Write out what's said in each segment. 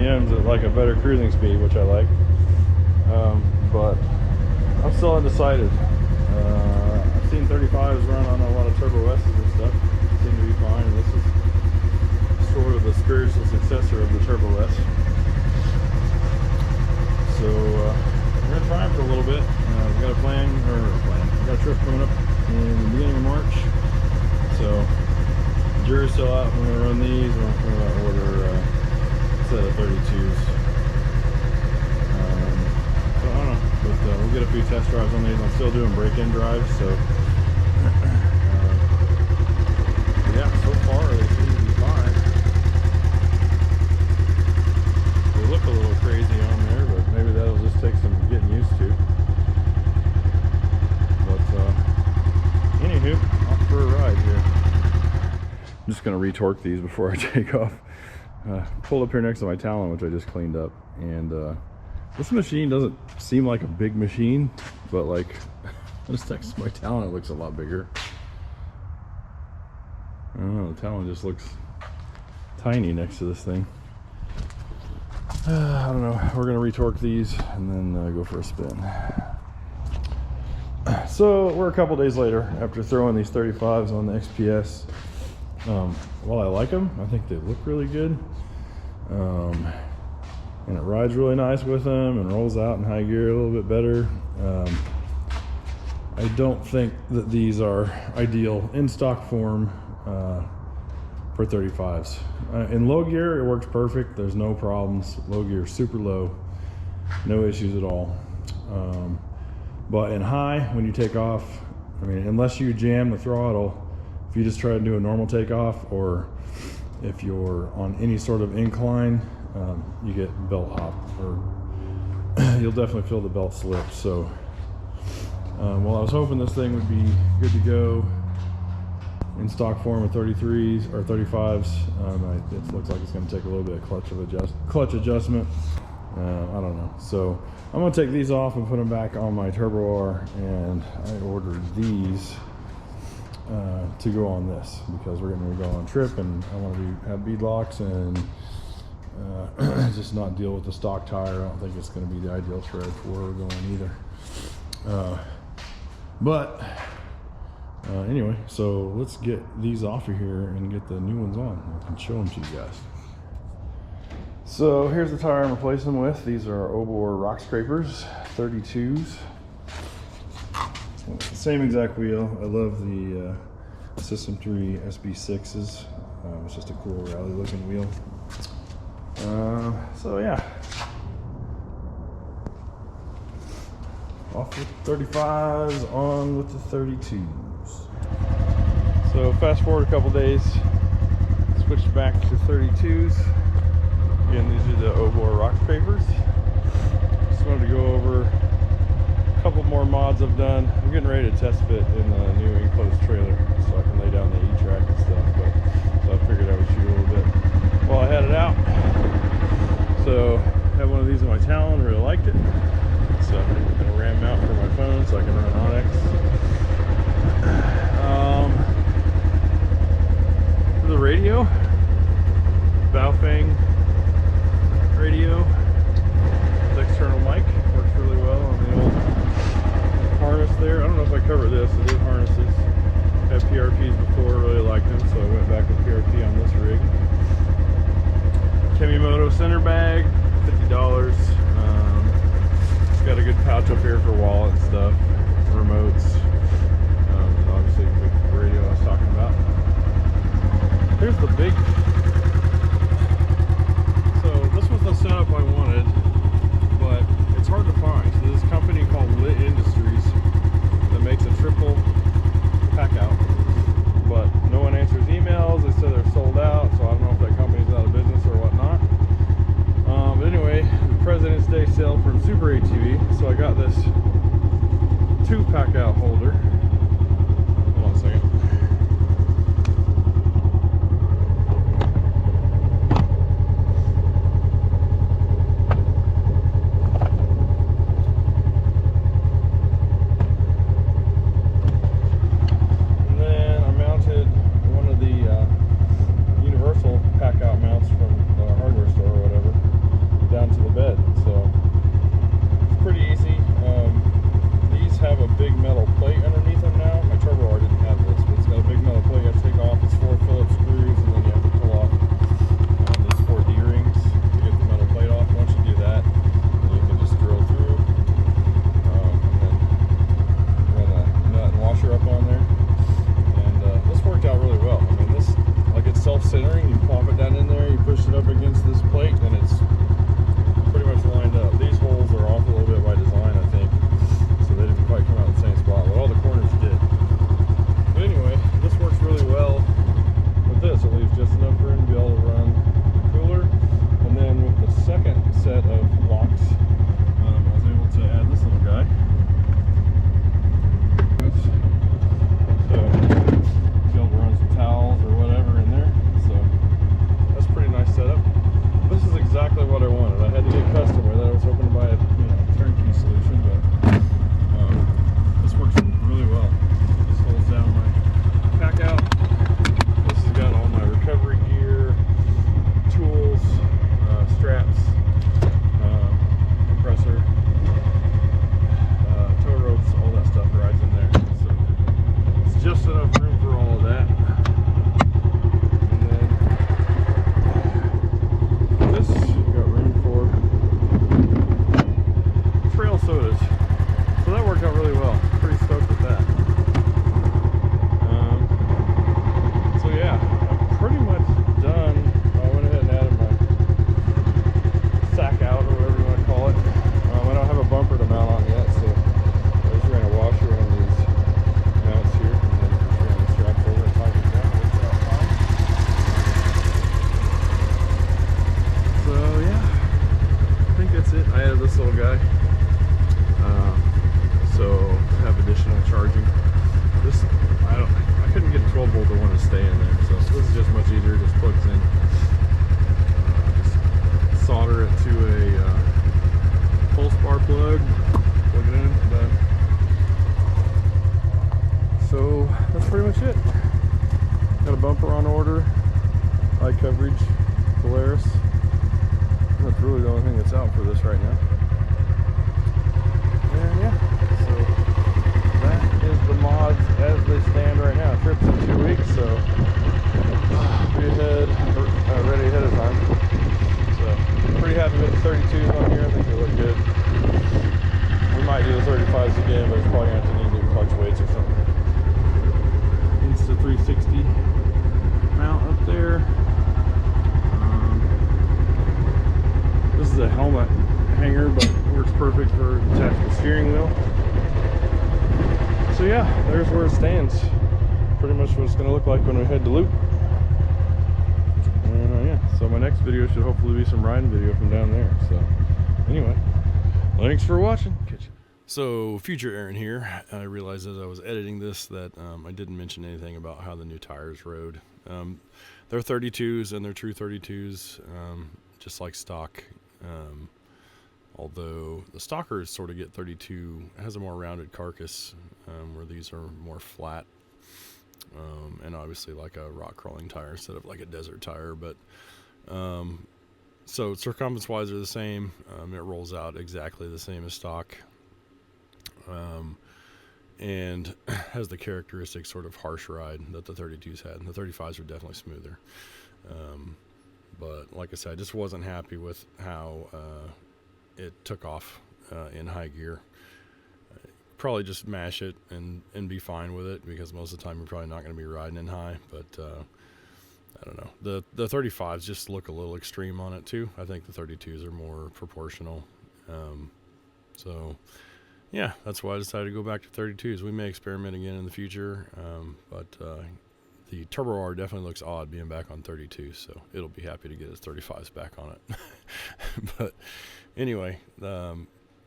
RPMs at like a better cruising speed, which I like. But I'm still undecided. I've seen 35s run on a lot of Turbo S's and stuff. Seem to be fine. This is sort of the spiritual successor of the Turbo S. So we're gonna try them for a little bit. We got a plan. We got a trip coming up in the beginning of March. So jury's still out. We're gonna run these. We're gonna order a set of 32s. So I don't know, but we'll get a few test drives on these. I'm still doing break-in drives, so yeah. So far they seem to be fine. They look a little crazy on there, but maybe that'll just take some getting used to. But anywho, off for a ride here. I'm just gonna retorque these before I take off. Pulled up here next to my Talon, which I just cleaned up, and this machine doesn't seem like a big machine, but like this next to my Talon, it looks a lot bigger. I don't know, the Talon just looks tiny next to this thing. I don't know. We're gonna retorque these and then go for a spin. So we're a couple days later after throwing these 35s on the XP-S. While I like them, I think they look really good, and it rides really nice with them and rolls out in high gear a little bit better. I don't think that these are ideal in stock form for 35s. In low gear it works perfect. There's no problems. Low gear, super low, no issues at all. But in high, when you take off, I mean, unless you jam the throttle, if you just try to do a normal takeoff, or if you're on any sort of incline, you get belt hop, or you'll definitely feel the belt slip. So well, I was hoping this thing would be good to go in stock form with 33s or 35s. It looks like it's going to take a little bit of clutch adjustment. I don't know. So I'm going to take these off and put them back on my Turbo R, and I ordered these to go on this because we're going to go on a trip, and I want to have bead locks and just not deal with the stock tire. I don't think it's going to be the ideal tread for where we're going either. But anyway, so let's get these off of here and get the new ones on. I can show them to you guys. So here's the tire I'm replacing them with. These are Obor rock scrapers, 32s. Same exact wheel. I love the System 3 SB6s. It's just a cool rally looking wheel. So yeah, off with the 35s, on with the 32s. So fast forward a couple days, switched back to 32s. Again, these are the Obor rock scrapers. Just wanted to go over a couple more mods I've done. I'm getting ready to test fit in the new enclosed trailer so I can lay down the E-track and stuff. But so I figured I would shoot a little bit while I had it out. So I have one of these in my Talon, really liked it. So I'm gonna ram mount for my phone so I can run Onyx. For the radio, Baofeng radio with external mic, works really well on the old harness there. I don't know if I covered this. It is harnesses. Had PRPs before, really liked them, so I went back with PRP on this rig. Kemimoto center bag, $50. It's got a good pouch up here for wallet and stuff, remotes, and obviously the radio I was talking about. Here's the big. So this was the setup I wanted, but it's hard to find. So this company called Lit Industries that makes a triple pack out, but no one answers emails. They said they're sold out, so I don't know if that company's out of business or whatnot. But anyway, the President's Day sale from Super ATV, so I got this 2-pack out holder. Hold on a second. just stay in there. So this is just much easier, just plugs in. Just solder it to a pulse bar plug, plug it in, done. So that's pretty much it. Got a bumper on order, high coverage, Polaris. That's really the only thing that's out for this right now. And yeah, so that is the mods as they stand right now. Trip's in 2 weeks, so be ready ahead of time. So pretty happy with the 32s on here. I think they look good. We might do the 35s again, but it's probably going to have to need new clutch weights or something. It's the 360 mount up there. This is a helmet hanger, but works perfect for attaching the steering wheel. So yeah, there's where it stands. Pretty much what it's going to look like when we head to Loop. And yeah, so my next video should hopefully be some riding video from down there. So anyway, thanks for watching. Catch you. So future Aaron here. I realized as I was editing this that I didn't mention anything about how the new tires rode. They're 32s and they're true 32s, just like stock. Although the stockers sort of get 32, it has a more rounded carcass, where these are more flat, and obviously like a rock crawling tire instead of like a desert tire. But so circumference wise they're the same. It rolls out exactly the same as stock, and has the characteristic sort of harsh ride that the 32s had. And the 35s are definitely smoother. But like I said, I just wasn't happy with how it took off in high gear. Probably just mash it and be fine with it, because most of the time you're probably not going to be riding in high. But I don't know. The 35s just look a little extreme on it too. I think the 32s are more proportional. So yeah, that's why I decided to go back to 32s. We may experiment again in the future, but the Turbo R definitely looks odd being back on 32, so it'll be happy to get its 35s back on it. But anyway,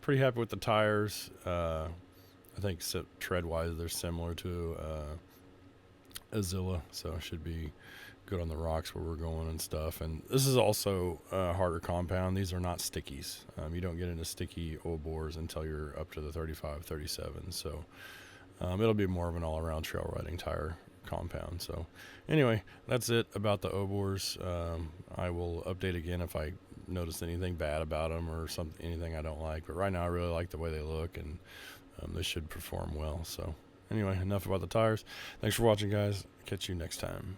pretty happy with the tires. I think tread-wise they're similar to a Zilla, so it should be good on the rocks where we're going and stuff. And this is also a harder compound. These are not stickies. You don't get into sticky old bores until you're up to the 35, 37. So it'll be more of an all-around trail riding tire compound. So anyway, that's it about the O-bores. I will update again if I notice anything bad about them or anything I don't like. But right now I really like the way they look, and they should perform well. So anyway, enough about the tires. Thanks for watching, guys. Catch you next time.